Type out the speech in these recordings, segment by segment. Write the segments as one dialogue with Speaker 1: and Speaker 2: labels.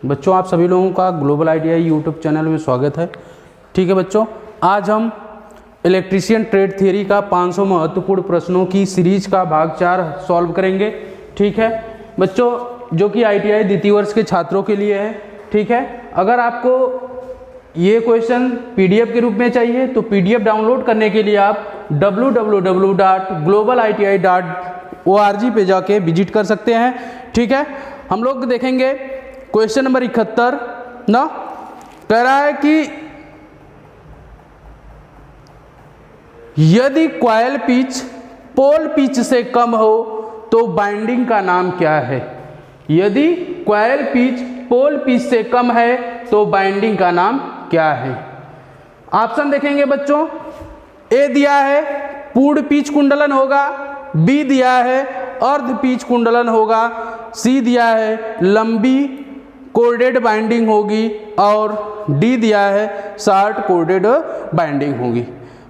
Speaker 1: बच्चों आप सभी लोगों का ग्लोबल आईटीआई यूट्यूब चैनल में स्वागत है। ठीक है बच्चों, आज हम इलेक्ट्रीशियन ट्रेड थियरी का 500 महत्वपूर्ण प्रश्नों की सीरीज का भाग 4 सॉल्व करेंगे। ठीक है बच्चों, जो कि आईटीआई द्वितीय वर्ष के छात्रों के लिए है। ठीक है, अगर आपको ये क्वेश्चन पीडीएफ के रूप में चाहिए तो पीडीएफ डाउनलोड करने के लिए आप www.globaliti.org पे जाके विजिट कर सकते हैं। ठीक है, हम लोग देखेंगे क्वेश्चन नंबर 71 ना, कह रहा है कि यदि कॉइल पिच पोल पिच से कम हो तो बाइंडिंग का नाम क्या है। यदि कॉइल पिच पोल पिच से कम है तो बाइंडिंग का नाम क्या है। ऑप्शन देखेंगे बच्चों, ए दिया है पूर्ण पिच कुंडलन होगा, बी दिया है अर्ध पिच कुंडलन होगा, सी दिया है लंबी कोर्डेड बाइंडिंग होगी और डी दिया है शॉर्ट कोर्डेड बाइंडिंग होगी।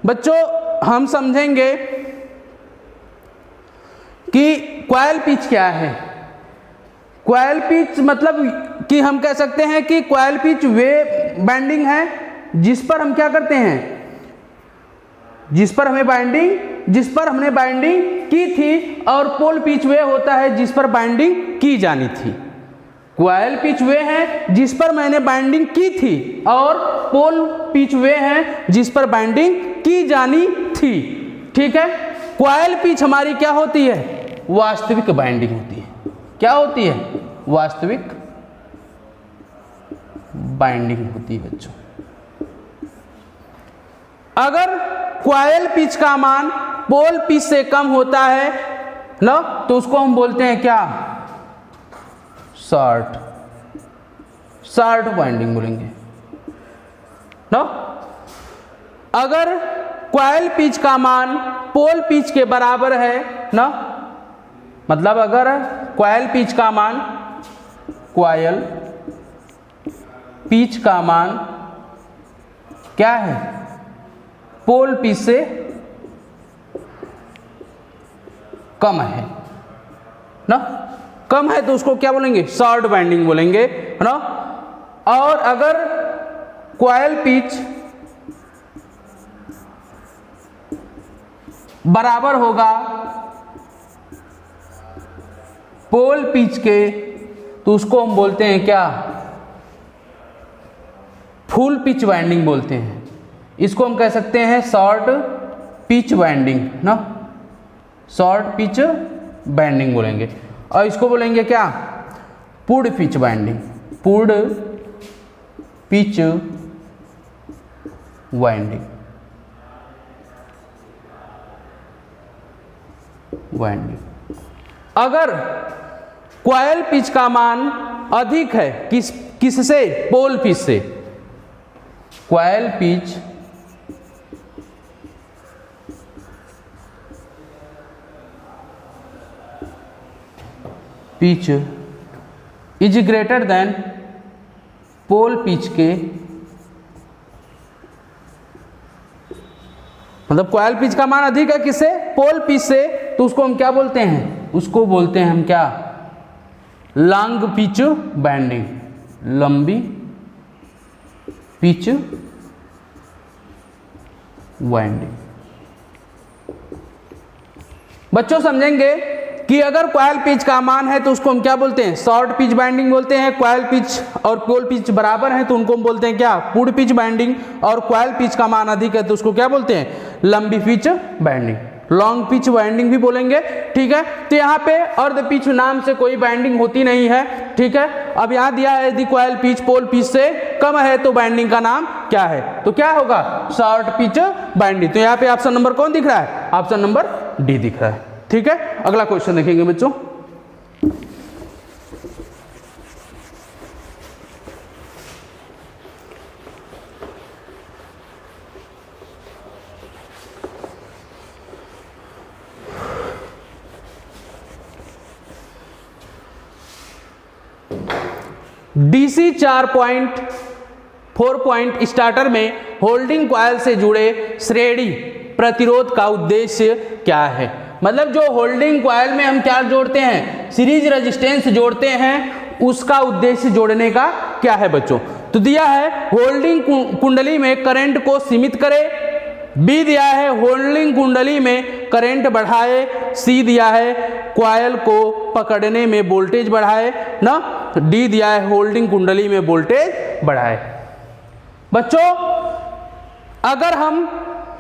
Speaker 1: बच्चों हम समझेंगे कि कॉइल पिच क्या है। कॉइल पिच मतलब कि हम कह सकते हैं कि कॉइल पिच वे बाइंडिंग है जिस पर हम क्या करते हैं, जिस पर हमने बाइंडिंग की थी, और पोल पिच वे होता है जिस पर बाइंडिंग की जानी थी। कॉइल पिच वे है जिस पर मैंने बाइंडिंग की थी और पोल पिच वे है जिस पर बाइंडिंग की जानी थी। ठीक है, कॉइल पिच हमारी क्या होती है, वास्तविक बाइंडिंग होती है। क्या होती है, वास्तविक बाइंडिंग होती है बच्चों। अगर कॉइल पिच का मान पोल पिच से कम होता है ना, तो उसको हम बोलते हैं क्या, शॉर्ट बाइंडिंग बोलेंगे ना। अगर कॉइल पिच का मान पोल पिच के बराबर है ना, मतलब अगर कॉइल पिच का मान क्या है, पोल पिच से कम है ना, कम है तो उसको क्या बोलेंगे, शॉर्ट बाइंडिंग बोलेंगे ना। और अगर कॉइल पिच बराबर होगा पोल पिच के तो उसको हम बोलते हैं क्या, फुल पिच बाइंडिंग बोलते हैं। इसको हम कह सकते हैं शॉर्ट पिच बाइंडिंग ना, शॉर्ट पिच बाइंडिंग बोलेंगे। और इसको बोलेंगे क्या, पूर्ण पिच बाइंडिंग, पूर्ण पिच बाइंडिंग। अगर कॉइल पिच का मान अधिक है किससे, पोल पिच से, coil pitch is greater than pole pitch के, मतलब कॉइल पिच का मान अधिक है किससे, पोल पिच से, तो उसको हम क्या बोलते हैं, उसको बोलते हैं हम क्या, लॉन्ग पिच बाइंडिंग, लंबी पिच बाइंडिंग। बच्चों समझेंगे कि अगर कॉइल पिच का मान है तो उसको हम क्या बोलते हैं, शॉर्ट पिच बाइंडिंग बोलते हैं। कॉइल पिच और पोल पिच बराबर हैं तो उनको हम बोलते हैं क्या, पूर्ण पिच बाइंडिंग। और कॉइल पिच का मान अधिक है तो उसको क्या बोलते हैं, लंबी pitch binding, long pitch binding भी बोलेंगे। ठीक है, तो यहाँ पे अर्ध पिच नाम से कोई बाइंडिंग होती नहीं है। ठीक है, अब यहाँ दिया है यदि कॉइल पिच पोल पिच से कम है तो बाइंडिंग का नाम क्या है, तो क्या होगा, शॉर्ट पिच बाइंडिंग। तो यहाँ पे ऑप्शन नंबर कौन दिख रहा है, ऑप्शन नंबर डी दिख रहा है। ठीक है, अगला क्वेश्चन देखेंगे बच्चों। डीसी 4 पॉइंट स्टार्टर में होल्डिंग कॉइल से जुड़े श्रेणी प्रतिरोध का उद्देश्य क्या है। मतलब जो होल्डिंग कॉइल में हम क्या जोड़ते हैं, सीरीज रेजिस्टेंस जोड़ते हैं, उसका उद्देश्य जोड़ने का क्या है बच्चों? तो दिया है होल्डिंग कुंडली में करंट को सीमित करे, बी दिया है होल्डिंग कुंडली में करंट बढ़ाए, सी दिया है कॉइल को पकड़ने में वोल्टेज बढ़ाए ना, डी दिया है होल्डिंग कुंडली में वोल्टेज बढ़ाए। बच्चों अगर हम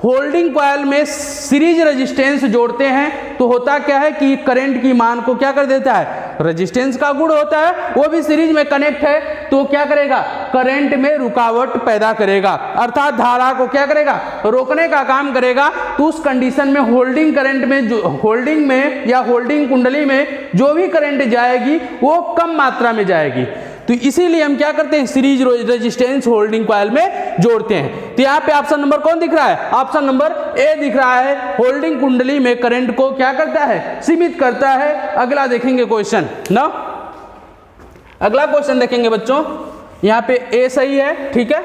Speaker 1: होल्डिंग कॉइल में सीरीज रेजिस्टेंस जोड़ते हैं तो होता क्या है कि करंट की मान को क्या कर देता है, रेजिस्टेंस का गुण होता है, वो भी सीरीज में कनेक्ट है तो क्या करेगा, करंट में रुकावट पैदा करेगा, अर्थात धारा को क्या करेगा, रोकने का काम करेगा। तो उस कंडीशन में होल्डिंग करंट में जो होल्डिंग में या होल्डिंग कुंडली में जो भी करंट जाएगी वो कम मात्रा में जाएगी। तो इसीलिए हम क्या करते हैं, सीरीज रेजिस्टेंस होल्डिंग कॉइल में जोड़ते हैं। तो यहाँ पे ऑप्शन नंबर कौन दिख रहा है, ऑप्शन नंबर ए दिख रहा है, होल्डिंग कुंडली में करंट को क्या करता है, सीमित करता है। अगला देखेंगे क्वेश्चन ना, अगला क्वेश्चन देखेंगे बच्चों, यहाँ पे ए सही है, ठीक है।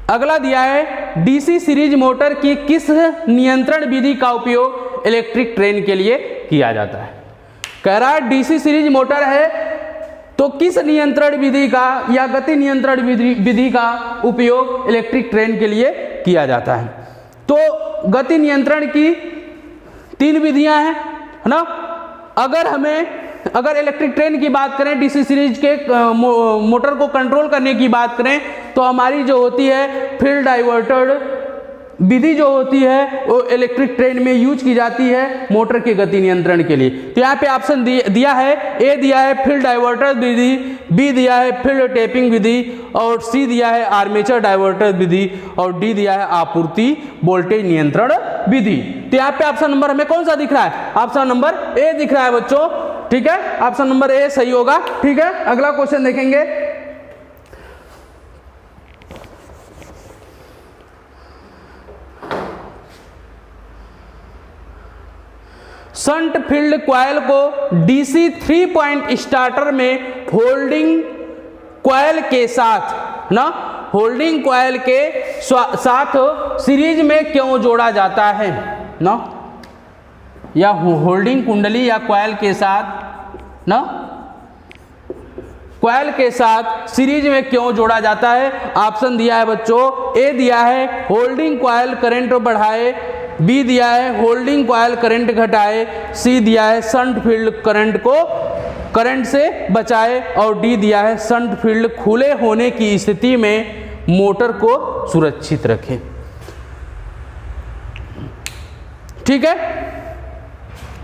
Speaker 1: अगला दिया है डीसी सीरीज मोटर की किस नियंत्रण विधि का उपयोग इलेक्ट्रिक ट्रेन के लिए किया जाता है। कह रहा है डीसी सीरीज मोटर है तो किस नियंत्रण विधि का या गति नियंत्रण विधि का उपयोग इलेक्ट्रिक ट्रेन के लिए किया जाता है। तो गति नियंत्रण की 3 विधियां हैं, है ना। अगर इलेक्ट्रिक ट्रेन की बात करें, डीसी सीरीज के मोटर को कंट्रोल करने की बात करें तो हमारी जो होती है फील्ड डाइवर्टर विधि जो होती है वो इलेक्ट्रिक ट्रेन में यूज की जाती है मोटर के गति नियंत्रण के लिए। तो यहाँ पे ऑप्शन दिया है, ए दिया है फील्ड डाइवर्टर विधि, बी दिया है फील्ड टेपिंग विधि, और सी दिया है आर्मेचर डाइवर्टर विधि, और डी दिया है आपूर्ति वोल्टेज नियंत्रण विधि। तो यहाँ पे ऑप्शन नंबर हमें कौन सा दिख रहा है, ऑप्शन नंबर ए दिख रहा है बच्चों, ठीक है। ऑप्शन नंबर ए सही होगा, ठीक है। अगला क्वेश्चन देखेंगे, शंट फील्ड कॉइल को डीसी 3 पॉइंट स्टार्टर में होल्डिंग कॉइल के साथ ना, होल्डिंग कॉइल के साथ सीरीज में क्यों जोड़ा जाता है ना, या होल्डिंग कुंडली या कॉइल के साथ ना, कॉइल के साथ सीरीज में क्यों जोड़ा जाता है। ऑप्शन दिया है बच्चों, ए दिया है होल्डिंग कॉइल करंट बढ़ाए, बी दिया है होल्डिंग कॉइल करंट घटाए, सी दिया है शंट फील्ड करंट से बचाए, और डी दिया है शंट फील्ड खुले होने की स्थिति में मोटर को सुरक्षित रखे। ठीक है,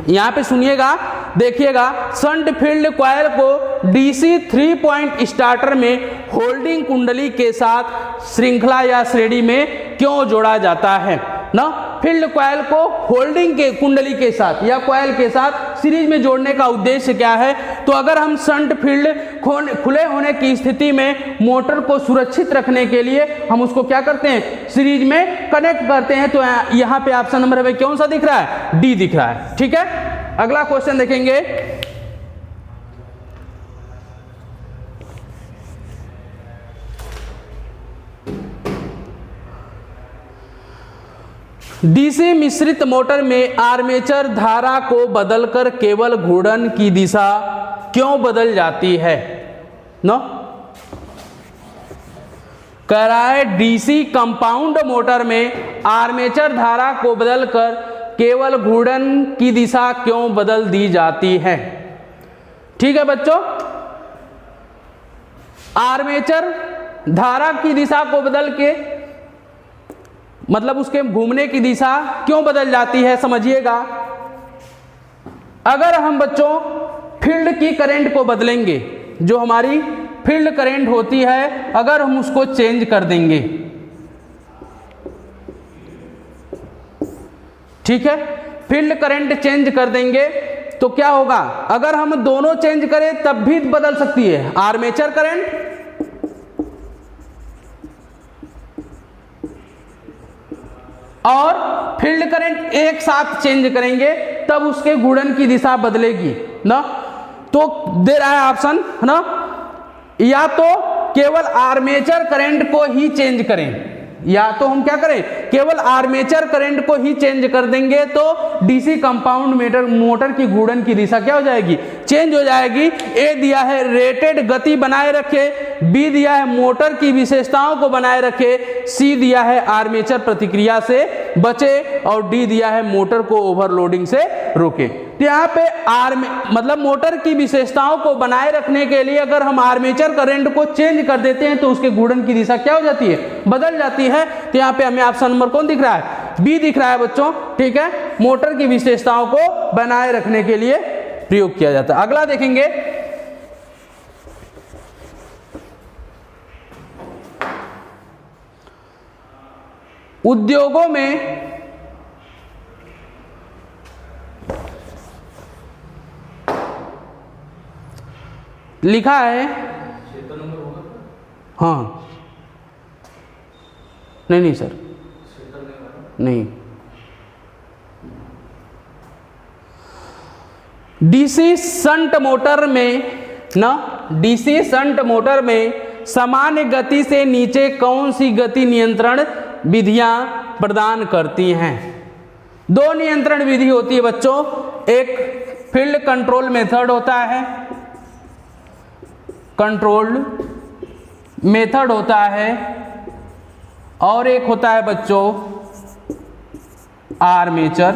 Speaker 1: यहां पे सुनिएगा, देखिएगा, शंट फील्ड कॉइल को डीसी 3 पॉइंट स्टार्टर में होल्डिंग कुंडली के साथ श्रृंखला या श्रेणी में क्यों जोड़ा जाता है ना। फील्ड कॉइल को होल्डिंग के कुंडली के साथ या कॉइल के साथ सीरीज में जोड़ने का उद्देश्य क्या है, तो अगर हम शंट फील्ड खुले होने की स्थिति में मोटर को सुरक्षित रखने के लिए हम उसको क्या करते हैं, सीरीज में कनेक्ट करते हैं। तो यहाँ पे ऑप्शन नंबर हमें कौन सा दिख रहा है, डी दिख रहा है। ठीक है, अगला क्वेश्चन देखेंगे, डीसी मिश्रित मोटर में आर्मेचर धारा को बदलकर केवल घूर्णन की दिशा क्यों बदल जाती है नो। कह रहा है डीसी कंपाउंड मोटर में आर्मेचर धारा को बदलकर केवल घूर्णन की दिशा क्यों बदल दी जाती है। ठीक है बच्चों, आर्मेचर धारा की दिशा को बदल के मतलब उसके घूमने की दिशा क्यों बदल जाती है, समझिएगा। अगर हम बच्चों फील्ड की करंट को बदलेंगे, जो हमारी फील्ड करंट होती है, अगर हम उसको चेंज कर देंगे, ठीक है, फील्ड करंट चेंज कर देंगे तो क्या होगा, अगर हम दोनों चेंज करें तब भी बदल सकती है आर्मेचर करंट और फील्ड करंट एक साथ चेंज करेंगे तब उसके घूर्णन की दिशा बदलेगी ना। तो दे रहा है ऑप्शन है ना, या तो केवल आर्मेचर करंट को ही चेंज करें, या तो हम क्या करें, केवल आर्मेचर करंट को ही चेंज कर देंगे तो डीसी कंपाउंड मोटर की घूर्णन की दिशा क्या हो जाएगी, चेंज हो जाएगी। ए दिया है रेटेड गति बनाए रखे, बी दिया है मोटर की विशेषताओं को बनाए रखे, सी दिया है आर्मेचर प्रतिक्रिया से बचे और डी दिया है मोटर को ओवरलोडिंग से रोके। तो यहाँ पे मतलब मोटर की विशेषताओं को बनाए रखने के लिए अगर हम आर्मेचर करंट को चेंज कर देते हैं तो उसके घूर्णन की दिशा क्या हो जाती है, बदल जाती है। तो यहाँ पे हमें ऑप्शन नंबर कौन दिख रहा है, बी दिख रहा है बच्चों, ठीक है। मोटर की विशेषताओं को बनाए रखने के लिए प्रयोग किया जाता है। अगला देखेंगे, उद्योगों में लिखा है, हाँ नहीं सर, नहीं, डीसी शंट मोटर में ना, डीसी शंट मोटर में सामान्य गति से नीचे कौन सी गति नियंत्रण विधियां प्रदान करती हैं। दो नियंत्रण विधि होती है बच्चों, एक फील्ड कंट्रोल मेथड होता है, कंट्रोल्ड मेथड होता है, और एक होता है बच्चों आर्मेचर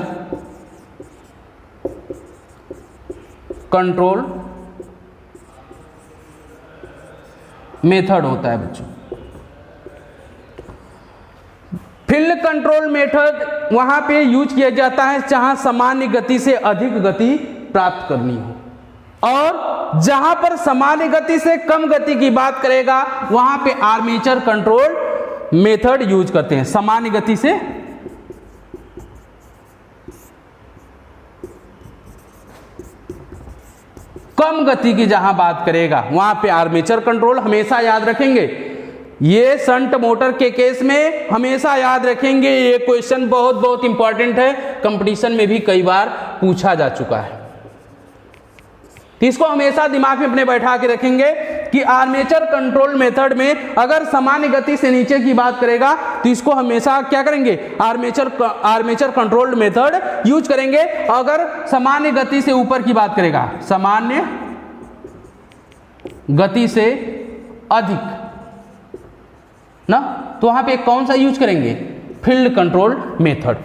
Speaker 1: कंट्रोल मेथड होता है बच्चों। फील्ड कंट्रोल मेथड वहां पे यूज किया जाता है जहां सामान्य गति से अधिक गति प्राप्त करनी हो, और जहां पर सामान्य गति से कम गति की बात करेगा वहां पे आर्मेचर कंट्रोल मेथड यूज करते हैं। सामान्य गति से कम गति की जहां बात करेगा वहां पे आर्मेचर कंट्रोल, हमेशा याद रखेंगे। ये शंट मोटर के केस में हमेशा याद रखेंगे, ये क्वेश्चन बहुत बहुत इंपॉर्टेंट है, कंपटीशन में भी कई बार पूछा जा चुका है। तो इसको हमेशा दिमाग में अपने बैठा के रखेंगे कि आर्मेचर कंट्रोल मेथड में अगर सामान्य गति से नीचे की बात करेगा तो इसको हमेशा क्या करेंगे, आर्मेचर कंट्रोल मेथड यूज करेंगे। अगर सामान्य गति से ऊपर की बात करेगा, सामान्य गति से अधिक ना, तो वहां पे कौन सा यूज करेंगे, फील्ड कंट्रोल मेथड।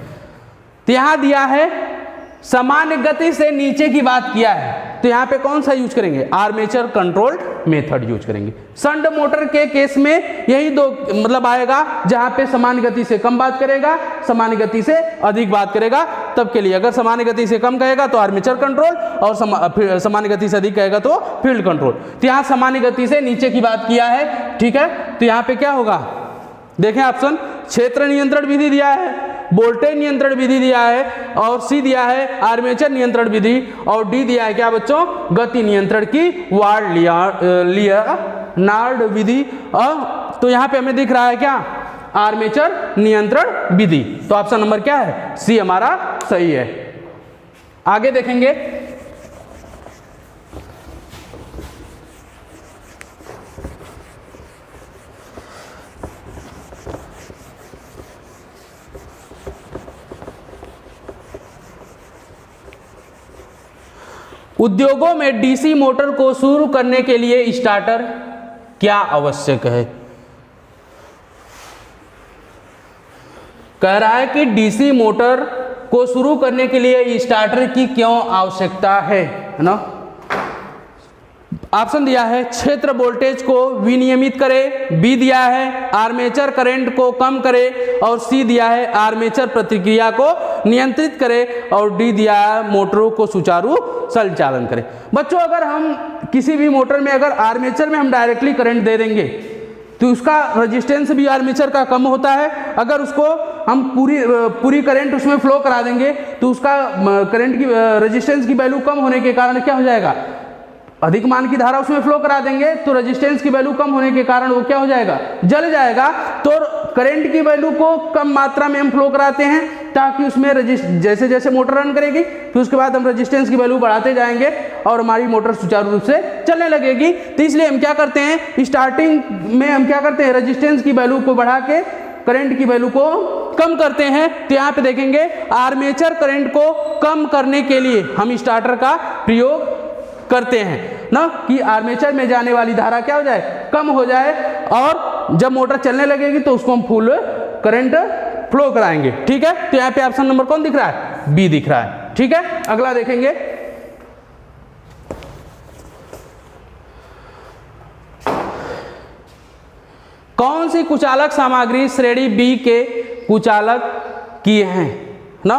Speaker 1: तो यहां दिया है सामान्य गति से नीचे की बात किया है तो यहां पे कौन सा यूज करेंगे, आर्मेचर कंट्रोल मेथड यूज करेंगे। शंट मोटर के केस में यही दो मतलब आएगा, जहां पे सामान्य गति से कम बात करेगा, सामान्य गति से अधिक बात करेगा, तब के लिए अगर सामान्य गति से कम कहेगा तो आर्मेचर कंट्रोल और सामान्य गति से अधिक कहेगा तो फील्ड कंट्रोल। तो यहां सामान्य गति से नीचे की बात किया है, ठीक है। तो यहां पे क्या होगा, देखें ऑप्शन, क्षेत्र नियंत्रण विधि दिया है, वोल्टेज नियंत्रण विधि दिया है, और सी दिया है आर्मेचर नियंत्रण विधि, और डी दिया है क्या बच्चों, गति नियंत्रण की लियोनार्ड विधि। तो यहां पे हमें दिख रहा है क्या, आर्मेचर नियंत्रण विधि। तो ऑप्शन नंबर क्या है, सी हमारा सही है। आगे देखेंगे, उद्योगों में डीसी मोटर को शुरू करने के लिए स्टार्टर क्या आवश्यक है। कह रहा है कि डीसी मोटर को शुरू करने के लिए स्टार्टर की क्यों आवश्यकता है ना। ऑप्शन दिया है क्षेत्र वोल्टेज को विनियमित करे, बी दिया है आर्मेचर करंट को कम करे, और सी दिया है आर्मेचर प्रतिक्रिया को नियंत्रित करे, और डी दिया है मोटरों को सुचारू संचालन करे। बच्चों अगर हम किसी भी मोटर में अगर आर्मेचर में हम डायरेक्टली करंट दे देंगे तो उसका रेजिस्टेंस भी आर्मेचर का कम होता है। अगर उसको हम पूरी करंट उसमें फ्लो करा देंगे तो उसका करंट की रेजिस्टेंस की वैल्यू कम होने के कारण क्या हो जाएगा, अधिक मान की धारा उसमें फ्लो करा देंगे तो रेजिस्टेंस की वैल्यू कम होने के कारण वो क्या हो जाएगा, जल जाएगा। तो करंट की वैल्यू को कम मात्रा में हम फ्लो कराते हैं ताकि उसमें जैसे जैसे मोटर रन करेगी फिर उसके बाद हम रेजिस्टेंस की वैल्यू बढ़ाते जाएंगे और हमारी मोटर सुचारू रूप से चलने लगेगी। तो इसलिए हम क्या करते हैं, स्टार्टिंग में हम क्या करते हैं, रेजिस्टेंस की वैल्यू को बढ़ा के करंट की वैल्यू को कम करते हैं। तो यहाँ पे देखेंगे आर्मेचर करंट को कम करने के लिए हम स्टार्टर का प्रयोग करते हैं ना, कि आर्मेचर में जाने वाली धारा क्या हो जाए, कम हो जाए, और जब मोटर चलने लगेगी तो उसको हम फुल करंट फ्लो कराएंगे। ठीक है, तो यहाँ पे ऑप्शन नंबर कौन दिख रहा है, बी दिख रहा है। ठीक है, अगला देखेंगे। कौन सी कुचालक सामग्री श्रेणी बी के कुचालक की है ना,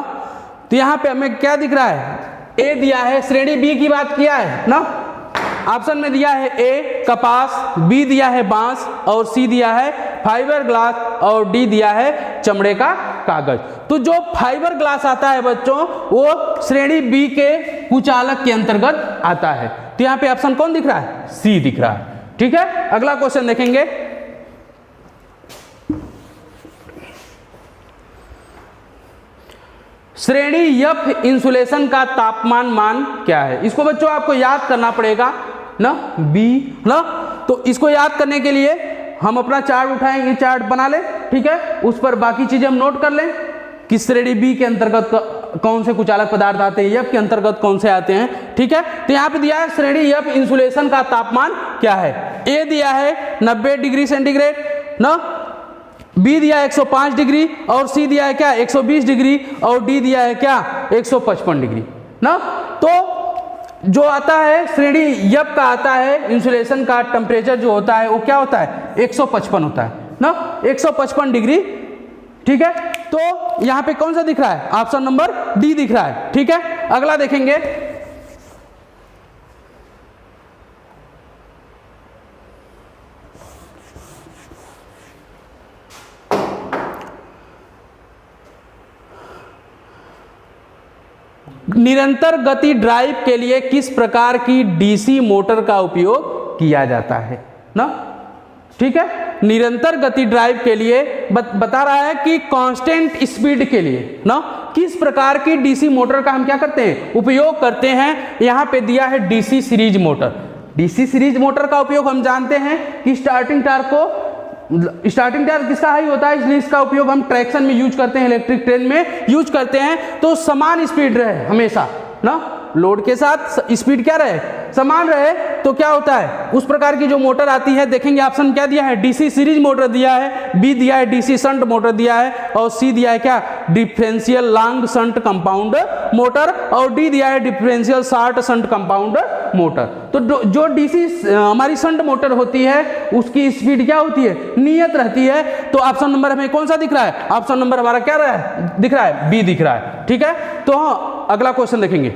Speaker 1: तो यहां पे हमें क्या दिख रहा है, ए दिया है, श्रेणी बी की बात किया है ना, ऑप्शन में दिया है ए कपास, बी दिया है बांस, और सी दिया है फाइबर ग्लास, और डी दिया है चमड़े का कागज। तो जो फाइबर ग्लास आता है बच्चों, वो श्रेणी बी के कुचालक के अंतर्गत आता है। तो यहाँ पे ऑप्शन कौन दिख रहा है, सी दिख रहा है। ठीक है, अगला क्वेश्चन देखेंगे। श्रेणी एफ इंसुलेशन का तापमान मान क्या है। इसको बच्चों आपको याद करना पड़ेगा ना, बी ना, तो इसको याद करने के लिए हम अपना चार्ट उठाएंगे, चार्ट बना लें। ठीक है, उस पर बाकी चीजें हम नोट कर लें कि श्रेणी बी के अंतर्गत कौन से कुचालक पदार्थ आते हैं, एफ के अंतर्गत कौन से आते हैं। ठीक है, तो यहाँ पे दिया है श्रेणी एफ इंसुलेशन का तापमान क्या है। ए दिया है 90 डिग्री सेंटीग्रेड ना, बी दिया है 105 डिग्री, और सी दिया है क्या 120 डिग्री, और डी दिया है क्या 155 डिग्री ना। तो जो आता है श्रेणी एफ का आता है इंसुलेशन का टेम्परेचर जो होता है वो क्या होता है, 155 होता है ना, 155 डिग्री। ठीक है, तो यहां पे कौन सा दिख रहा है, ऑप्शन नंबर डी दिख रहा है। ठीक है, अगला देखेंगे। निरंतर गति ड्राइव के लिए किस प्रकार की डीसी मोटर का उपयोग किया जाता है ना। ठीक है, निरंतर गति ड्राइव के लिए बता रहा है कि कांस्टेंट स्पीड के लिए ना किस प्रकार की डीसी मोटर का हम क्या करते हैं, उपयोग करते हैं। यहां पे दिया है DC series motor. DC series motor का उपयोग हम जानते हैं कि स्टार्टिंग टार्क किसका हाई होता है, इसलिए इसका उपयोग हम ट्रैक्शन में यूज करते हैं, इलेक्ट्रिक ट्रेन में यूज करते हैं। तो समान स्पीड रहे हमेशा ना, लोड के साथ स्पीड क्या रहे, समान रहे, तो क्या होता है उस प्रकार की जो मोटर आती है। देखेंगे ऑप्शन क्या दिया है, डीसी सीरीज मोटर दिया है, बी दिया है डीसी शंट मोटर दिया है, और सी दिया है क्या differential long shunt compound motor, और डी दिया है differential short shunt compound motor. तो जो डीसी हमारी शंट मोटर होती है उसकी स्पीड क्या होती है, नियत रहती है। तो ऑप्शन नंबर हमें कौन सा दिख रहा है, ऑप्शन नंबर हमारा क्या रहा है, दिख रहा है बी दिख रहा है। ठीक है, तो हाँ, अगला क्वेश्चन देखेंगे।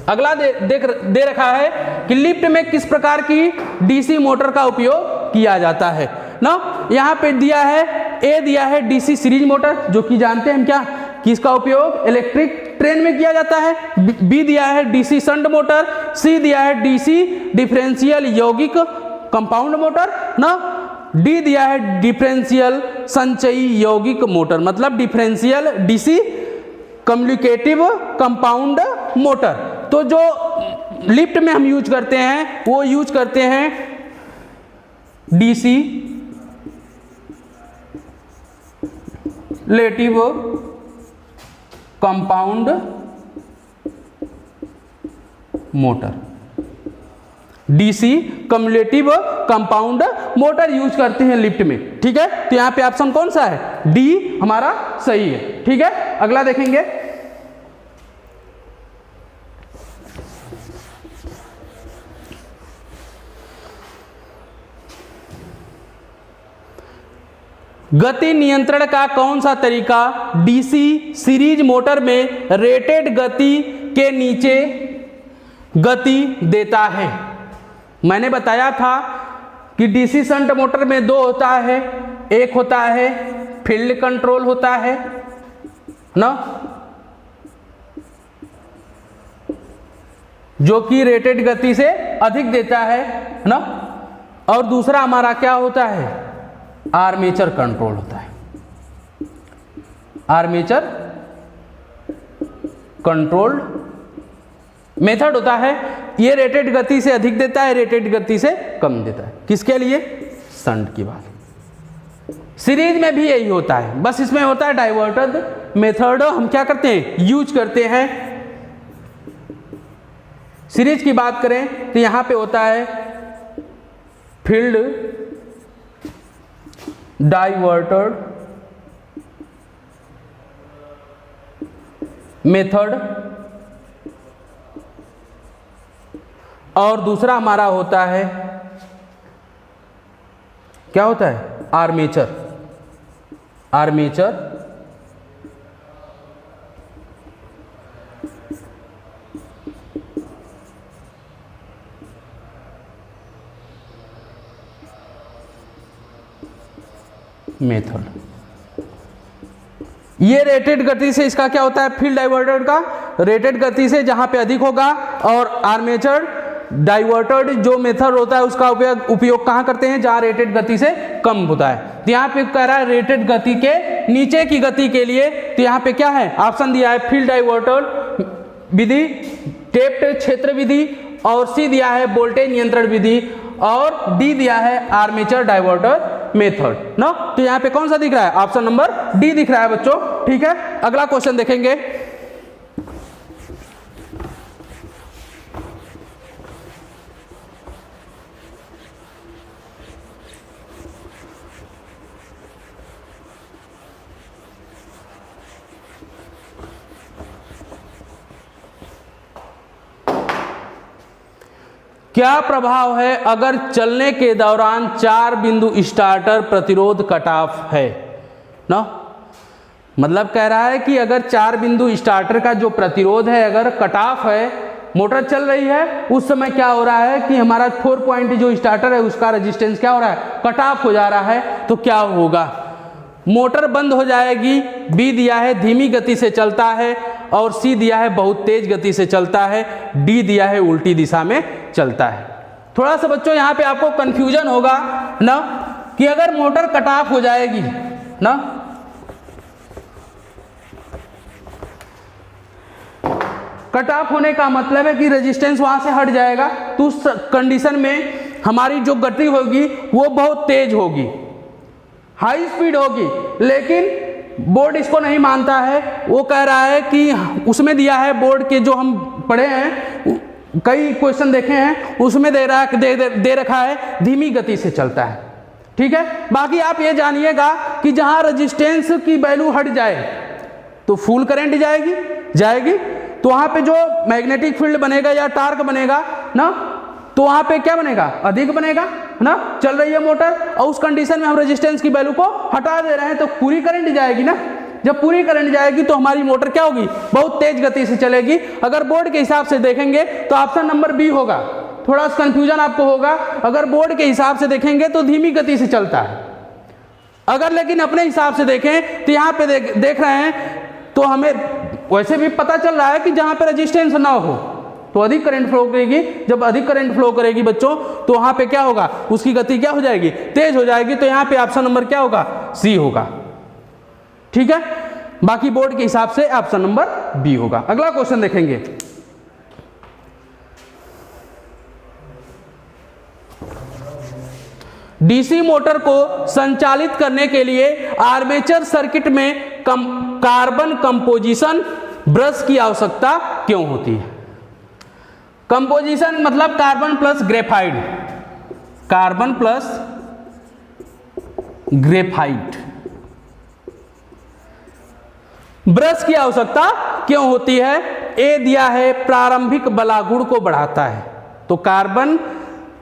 Speaker 1: अगला दे रखा है कि लिफ्ट में किस प्रकार की डीसी मोटर का उपयोग किया जाता है ना। यहां पे दिया है, ए दिया है डीसी सीरीज मोटर, जो कि जानते हैं हम क्या किसका उपयोग इलेक्ट्रिक ट्रेन में किया जाता है। बी दिया है डीसी शंट मोटर, सी दिया है डीसी डिफरेंशियल यौगिक कंपाउंड मोटर ना, डी दिया है डिफरेंशियल संचयी यौगिक मोटर, मतलब differential DC communicative compound motor. तो जो लिफ्ट में हम यूज करते हैं वो यूज करते हैं डीसी लेटिव compound motor, DC cumulative compound motor use करते हैं लिफ्ट में। ठीक है, तो यहां पे ऑप्शन कौन सा है, डी हमारा सही है। ठीक है, अगला देखेंगे। गति नियंत्रण का कौन सा तरीका डीसी सीरीज मोटर में रेटेड गति के नीचे गति देता है। मैंने बताया था कि डीसी शंट मोटर में दो होता है, एक होता है फील्ड कंट्रोल होता है ना, जो कि रेटेड गति से अधिक देता है ना, और दूसरा हमारा क्या होता है, आर्मेचर कंट्रोल होता है। आर्मेचर कंट्रोल्ड मेथड होता है, ये रेटेड गति से अधिक देता है, रेटेड गति से कम देता है। किसके लिए? शंट की बात। सीरीज में भी यही होता है, बस इसमें होता है डाइवर्टर मेथड हम क्या करते हैं, यूज करते हैं। सीरीज की बात करें तो यहां पे होता है फील्ड डाइवर्टर मेथड, और दूसरा हमारा होता है, क्या होता है, आर्मेचर। Armature method. ये रेटेड गति से, इसका क्या होता है, फील्ड डाइवर्टर का रेटेड गति से जहां पे अधिक होगा, और आर्मेचर डाइवर्टर जो मेथड होता है उसका उपयोग कहां करते हैं, जहां रेटेड गति से कम होता है। तो यहाँ पे कह रहा है रेटेड गति के नीचे की गति के लिए, तो यहाँ पे क्या है, ऑप्शन दिया है फील्ड डाइवर्टर विधि, टेप्ड क्षेत्र विधि, और सी दिया है वोल्टेज नियंत्रण विधि, और डी दिया है आर्मेचर डाइवर्टर मेथड ना। तो यहाँ पे कौन सा दिख रहा है, ऑप्शन नंबर डी दिख रहा है बच्चों। ठीक है, अगला क्वेश्चन देखेंगे। क्या प्रभाव है अगर चलने के दौरान 4 बिंदु स्टार्टर प्रतिरोध कट ऑफ है ना। मतलब कह रहा है कि अगर 4 बिंदु स्टार्टर का जो प्रतिरोध है अगर कट ऑफ है, मोटर चल रही है, उस समय क्या हो रहा है कि हमारा 4 पॉइंट जो स्टार्टर है उसका रेजिस्टेंस क्या हो रहा है, कट ऑफ हो जा रहा है। तो क्या होगा, मोटर बंद हो जाएगी। बी दिया है धीमी गति से चलता है, और सी दिया है बहुत तेज गति से चलता है, डी दिया है उल्टी दिशा में चलता है। थोड़ा सा बच्चों यहाँ पे आपको कंफ्यूजन होगा ना कि अगर मोटर कट ऑफ हो जाएगी ना, कट ऑफ होने का मतलब है कि रेजिस्टेंस वहां से हट जाएगा, तो उस कंडीशन में हमारी जो गति होगी वो बहुत तेज होगी, हाई स्पीड होगी। लेकिन बोर्ड इसको नहीं मानता है, वो कह रहा है कि उसमें दिया है, बोर्ड के जो हम पढ़े हैं कई क्वेश्चन देखे हैं, उसमें दे रहा है दे रखा है धीमी गति से चलता है। ठीक है, बाकी आप ये जानिएगा कि जहां रेजिस्टेंस की वैल्यू हट जाए तो फुल करंट जाएगी, तो वहां पे जो मैग्नेटिक फील्ड बनेगा या टार्क बनेगा ना, तो वहां पे क्या बनेगा, अधिक बनेगा ना। चल रही है मोटर और उस कंडीशन में हम रेजिस्टेंस की वैल्यू को हटा दे रहे हैं, तो पूरी करंट जाएगी ना। जब पूरी करंट जाएगी तो हमारी मोटर क्या होगी, बहुत तेज गति से चलेगी। अगर बोर्ड के हिसाब से देखेंगे तो ऑप्शन नंबर बी होगा। थोड़ा सा कंफ्यूजन आपको होगा, अगर बोर्ड के हिसाब से देखेंगे तो धीमी गति से चलता है, अगर लेकिन अपने हिसाब से देखें तो यहाँ पे देख रहे हैं तो हमें वैसे भी पता चल रहा है कि जहाँ पे रेजिस्टेंस ना हो तो अधिक करंट फ्लो करेगी। जब अधिक करंट फ्लो करेगी बच्चों तो वहां पे क्या होगा, उसकी गति क्या हो जाएगी, तेज हो जाएगी। तो यहां पे ऑप्शन नंबर क्या होगा, सी होगा। ठीक है, बाकी बोर्ड के हिसाब से ऑप्शन नंबर बी होगा। अगला क्वेश्चन देखेंगे। डीसी मोटर को संचालित करने के लिए आर्मेचर सर्किट में कार्बन कंपोजिशन ब्रश की आवश्यकता क्यों होती है। कंपोजिशन मतलब carbon plus graphite, carbon plus graphite brush की आवश्यकता क्यों होती है। ए दिया है प्रारंभिक बलागुण को बढ़ाता है, तो कार्बन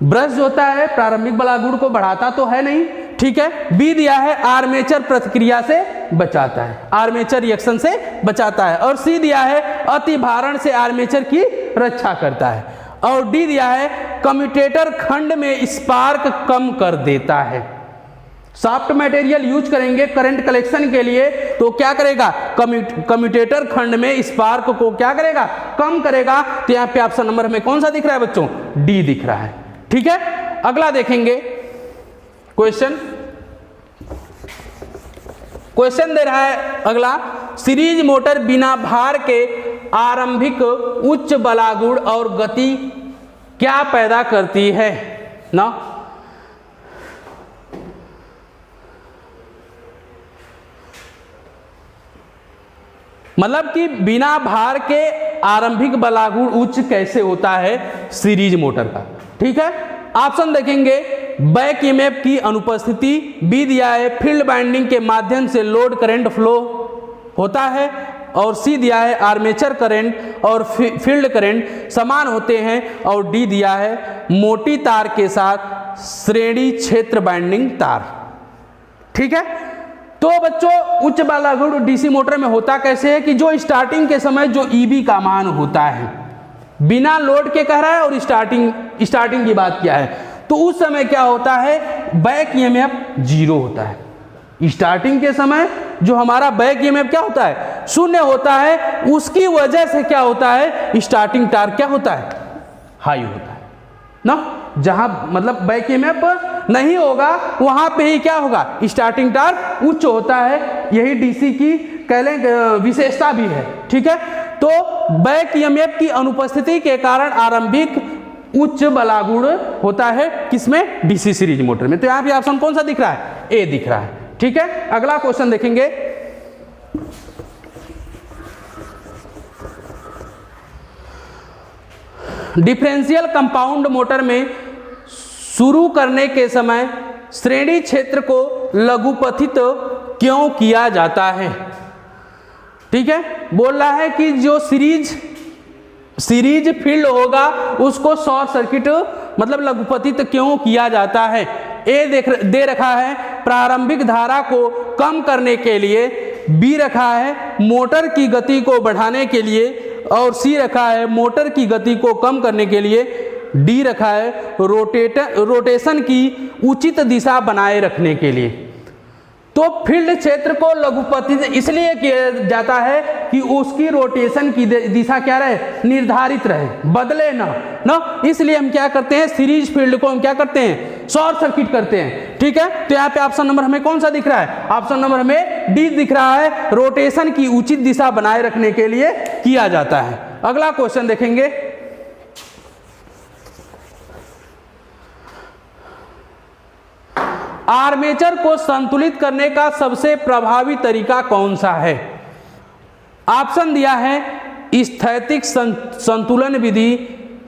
Speaker 1: ब्रश जो होता है प्रारंभिक बलागुण को बढ़ाता तो है नहीं। ठीक है, बी दिया है आर्मेचर प्रतिक्रिया से बचाता है, आर्मेचर रिएक्शन से बचाता है, और सी दिया है अति भारण से आर्मेचर की रक्षा करता है, और डी दिया है कम्यूटेटर खंड में स्पार्क कम कर देता है। सॉफ्ट मटेरियल यूज करेंगे करंट कलेक्शन के लिए तो क्या करेगा, कम्यूटेटर खंड में स्पार्क को क्या करेगा, कम करेगा। तो यहाँ पे ऑप्शन नंबर हमें कौन सा दिख रहा है बच्चों, डी दिख रहा है। ठीक है, अगला देखेंगे क्वेश्चन दे रहा है अगला, सीरीज मोटर बिना भार के आरंभिक उच्च बलागुण और गति क्या पैदा करती है ना। मतलब कि बिना भार के आरंभिक बलागुण उच्च कैसे होता है सीरीज मोटर का। ठीक है, ऑप्शन देखेंगे, बैक ईएमएफ की अनुपस्थिति, बी दिया है फील्ड वाइंडिंग के माध्यम से लोड करंट फ्लो होता है, और सी दिया है आर्मेचर करंट और फील्ड करंट समान होते हैं, और डी दिया है मोटी तार के साथ श्रेणी क्षेत्र बाइंडिंग तार। ठीक है, तो बच्चों उच्च बलागुण डीसी मोटर में होता कैसे है कि जो स्टार्टिंग के समय जो ईबी का मान होता है, बिना लोड के कह रहा है और स्टार्टिंग की बात क्या है, तो उस समय क्या होता है, बैक ईएमएफ 0 होता है। स्टार्टिंग के समय जो हमारा बैक ईएमएफ क्या होता है, 0 होता है। उसकी वजह से क्या होता है, स्टार्टिंग टार्क क्या होता है, हाई होता है ना। जहां मतलब बैक ईएमएफ नहीं होगा वहां पे ही क्या होगा, स्टार्टिंग टार्क उच्च होता है। यही डीसी की कह लें विशेषता भी है। ठीक है, तो बैक ईएमएफ की अनुपस्थिति के कारण आरंभिक उच्च बलागुण होता है किसमें, डीसी सीरीज मोटर में। तो यहाँ पे ऑप्शन कौन सा दिख रहा है, ए दिख रहा है। ठीक है, अगला क्वेश्चन देखेंगे, डिफरेंशियल कंपाउंड मोटर में शुरू करने के समय श्रेणी क्षेत्र को लघुपथित क्यों किया जाता है। ठीक है, बोल रहा है कि जो सीरीज फील्ड होगा उसको शॉर्ट सर्किट मतलब लघुपथित क्यों किया जाता है। ए दे रखा है प्रारंभिक धारा को कम करने के लिए, बी रखा है मोटर की गति को बढ़ाने के लिए, और सी रखा है मोटर की गति को कम करने के लिए, डी रखा है रोटेशन की उचित दिशा बनाए रखने के लिए। तो फील्ड क्षेत्र को लघुपथित इसलिए किया जाता है कि उसकी रोटेशन की दिशा क्या रहे, निर्धारित रहे, बदले ना। इसलिए हम क्या करते हैं, सीरीज फील्ड को हम क्या करते हैं, शॉर्ट सर्किट करते हैं। ठीक है, तो यहाँ पे ऑप्शन नंबर हमें कौन सा दिख रहा है, ऑप्शन नंबर हमें डी दिख रहा है, रोटेशन की उचित दिशा बनाए रखने के लिए किया जाता है। अगला क्वेश्चन देखेंगे, आर्मेचर को संतुलित करने का सबसे प्रभावी तरीका कौन सा है। ऑप्शन दिया है स्थैतिक संतुलन विधि,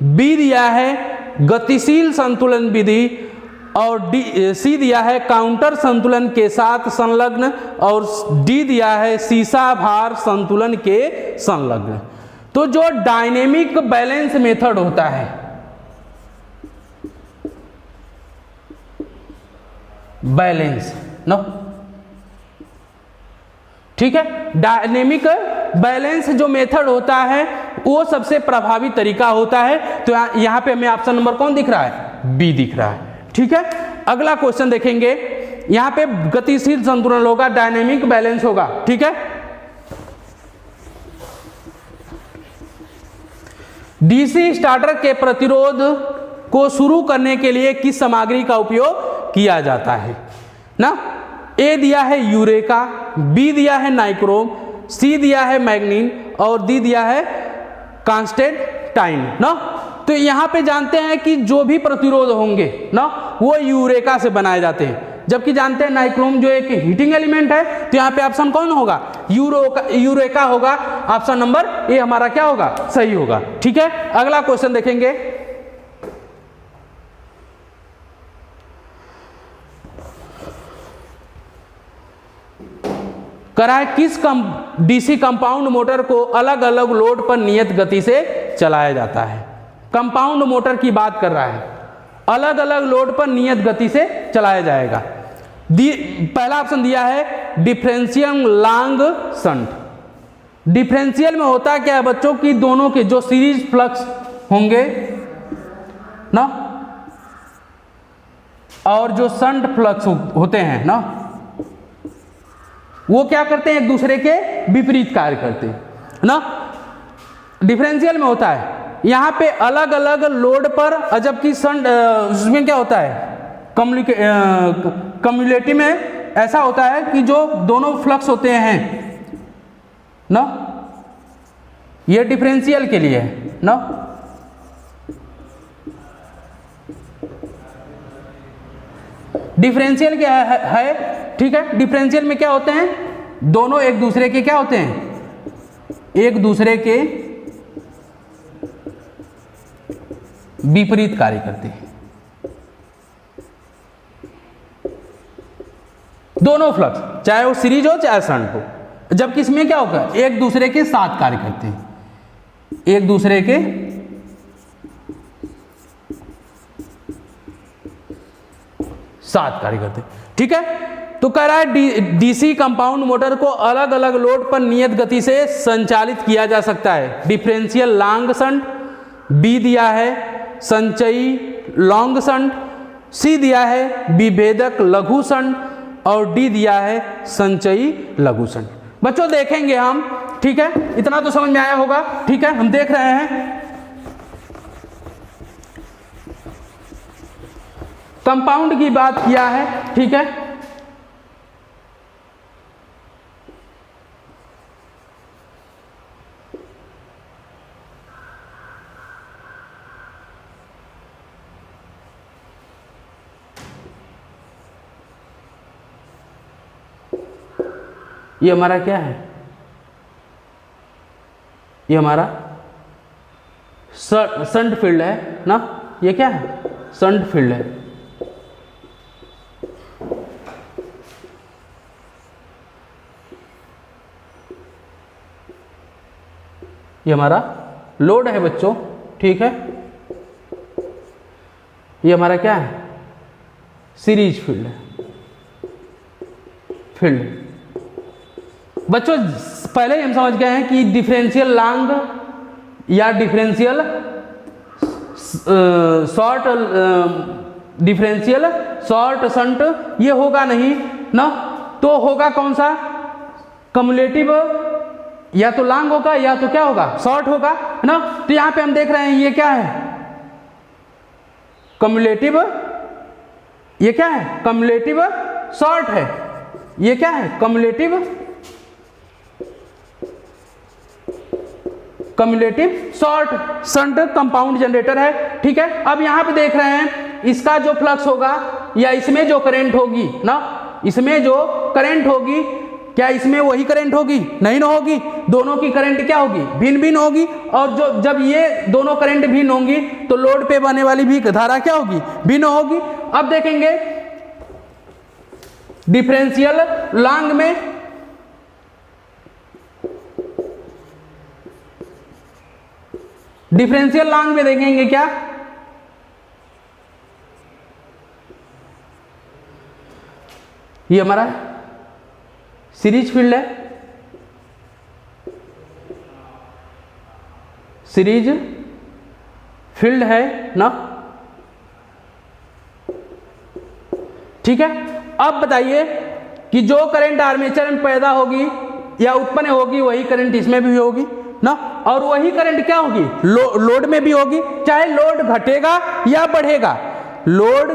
Speaker 1: बी दिया है गतिशील संतुलन विधि, और सी दिया है काउंटर संतुलन के साथ संलग्न, और डी दिया है सीसा भार संतुलन के संलग्न। तो जो डायनेमिक बैलेंस मेथड होता है, बैलेंस नो, ठीक है, डायनेमिक बैलेंस जो मेथड होता है वो सबसे प्रभावी तरीका होता है। तो यहां पे हमें ऑप्शन नंबर कौन दिख रहा है, बी दिख रहा है। ठीक है, अगला क्वेश्चन देखेंगे, यहां पे गतिशील संतुलन होगा, डायनेमिक बैलेंस होगा। ठीक है, डीसी स्टार्टर के प्रतिरोध को शुरू करने के लिए किस सामग्री का उपयोग किया जाता है ना। ए दिया है यूरेका, बी दिया है नाइक्रोम, सी दिया है मैग्नीन, और डी दिया है कांस्टेंटाइन ना। तो यहाँ पे जानते हैं कि जो भी प्रतिरोध होंगे ना वो यूरेका से बनाए जाते हैं, जबकि जानते हैं नाइक्रोम जो एक हीटिंग एलिमेंट है। तो यहाँ पे ऑप्शन कौन होगा, यूरेका होगा। ऑप्शन नंबर ए हमारा क्या होगा, सही होगा। ठीक है, अगला क्वेश्चन देखेंगे, कराए किस डीसी कंपाउंड मोटर को अलग अलग लोड पर नियत गति से चलाया जाता है। कंपाउंड मोटर की बात कर रहा है, अलग अलग लोड पर नियत गति से चलाया जाएगा। पहला ऑप्शन दिया है डिफरेंशियल लॉन्ग शंट। डिफरेंशियल में होता क्या है बच्चों की, दोनों के जो सीरीज फ्लक्स होंगे ना और जो शंट फ्लक्स होते हैं ना, वो क्या करते हैं, एक दूसरे के विपरीत कार्य करते हैं ना। डिफरेंशियल में होता है यहाँ पे अलग अलग लोड पर, जबकि शंट उसमें क्या होता है, कम्युलेटिव में ऐसा होता है कि जो दोनों फ्लक्स होते हैं ना ये डिफरेंशियल के लिए है ना। डिफरेंशियल क्या है, ठीक है। डिफरेंशियल में क्या होते हैं, दोनों एक दूसरे के क्या होते हैं, एक दूसरे के विपरीत कार्य करते हैं। दोनों फ्लक्स, चाहे वो सीरीज हो चाहे शंट हो, जबकि इसमें क्या होगा, एक दूसरे के साथ कार्य करते हैं, एक दूसरे के साथ कार्य करते हैं, ठीक है। तो कह रहा है डीसी कंपाउंड मोटर को अलग अलग लोड पर नियत गति से संचालित किया जा सकता है। डिफरेंशियल लॉन्ग शंट, बी दिया है संचयी लॉन्ग शंट, सी दिया है विभेदक लघु शंट और डी दिया है संचयी लघु शंट। बच्चों देखेंगे हम, ठीक है, इतना तो समझ में आया होगा, ठीक है। हम देख रहे हैं कंपाउंड की बात किया है, ठीक है। ये हमारा क्या है, ये हमारा शंट फील्ड है ना, ये क्या है, शंट फील्ड है। ये हमारा लोड है बच्चों, ठीक है। ये हमारा क्या है, सीरीज फील्ड है, फील्ड। बच्चों पहले ही हम समझ गए हैं कि डिफरेंशियल लॉन्ग या differential short, differential short shunt ये होगा नहीं ना, तो होगा कौन सा, कम्युलेटिव, या तो लॉन्ग होगा या तो क्या होगा, शॉर्ट होगा ना। तो यहां पे हम देख रहे हैं ये क्या है, कम्युलेटिव, ये क्या है, कम्युलेटिव शॉर्ट है, ये क्या है, cumulative short shunt compound generator है, ठीक है। अब यहां पे देख रहे हैं इसका जो फ्लक्स होगा या इसमें जो करंट होगी ना, इसमें जो करंट होगी, क्या इसमें वही करंट होगी, नहीं ना होगी, दोनों की करंट क्या होगी, भिन्न भिन्न होगी। और जो जब ये दोनों करंट भिन्न होंगी तो लोड पे बहने वाली भी धारा क्या होगी, भिन्न होगी। अब देखेंगे डिफरेंशियल लॉन्ग में, डिफरेंशियल लॉन्ग में देखेंगे क्या, ये हमारा सीरीज फील्ड है, सीरीज फील्ड है ना, ठीक है। अब बताइए कि जो करंट आर्मेचर में पैदा होगी या उत्पन्न होगी वही करंट इसमें भी होगी ना, और वही करंट क्या होगी, लोड में भी होगी, चाहे लोड घटेगा या बढ़ेगा, लोड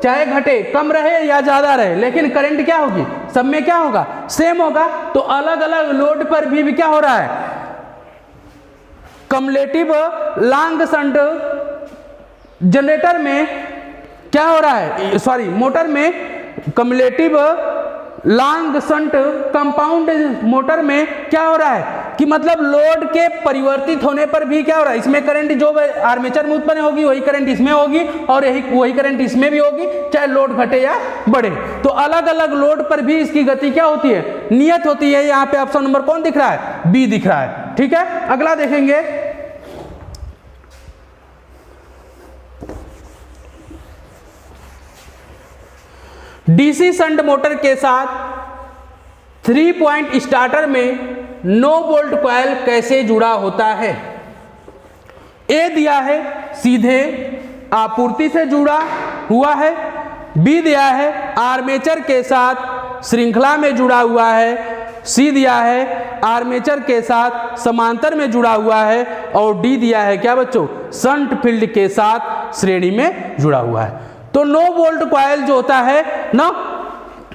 Speaker 1: चाहे घटे, कम रहे या ज्यादा रहे, लेकिन करंट क्या होगी, सब में क्या होगा, सेम होगा। तो अलग अलग लोड पर भी क्या हो रहा है, कम्युलेटिव लॉन्ग शंट जनरेटर में क्या हो रहा है, सॉरी मोटर में cumulative long shunt compound motor में क्या हो रहा है कि मतलब लोड के परिवर्तित होने पर भी क्या हो रहा है, इसमें करंट जो आर्मेचर में उत्पन्न होगी वही करंट इसमें होगी और यही वही करंट इसमें भी होगी, चाहे लोड घटे या बढ़े। तो अलग अलग लोड पर भी इसकी गति क्या होती है, नियत होती है। यहाँ पे ऑप्शन नंबर कौन दिख रहा है, बी दिख रहा है, ठीक है। अगला देखेंगे, डीसी शंट मोटर के साथ 3 पॉइंट स्टार्टर में नो बोल्ट कॉइल कैसे जुड़ा होता है। ए दिया है सीधे आपूर्ति से जुड़ा हुआ है, बी दिया है आर्मेचर के साथ श्रृंखला में जुड़ा हुआ है, सी दिया है आर्मेचर के साथ समांतर में जुड़ा हुआ है और डी दिया है क्या बच्चों, शंट फील्ड के साथ श्रेणी में जुड़ा हुआ है। तो नो बोल्ट कॉइल जो होता है ना,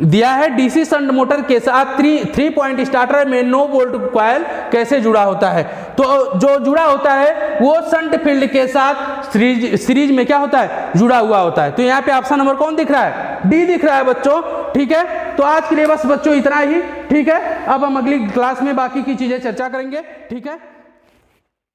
Speaker 1: दिया है डीसी शंट मोटर के साथ 3 पॉइंट स्टार्टर में नो बोल्ट कॉइल कैसे जुड़ा होता है। तो जो जुड़ा होता है वो शंट फील्ड के साथ सीरीज में क्या होता है, जुड़ा हुआ होता है। तो यहाँ पे ऑप्शन नंबर कौन दिख रहा है, डी दिख रहा है बच्चों। ठीक है, तो आज के लिए बस बच्चों इतना ही। ठीक है, अब हम अगली क्लास में बाकी की चीजें चर्चा करेंगे। ठीक है।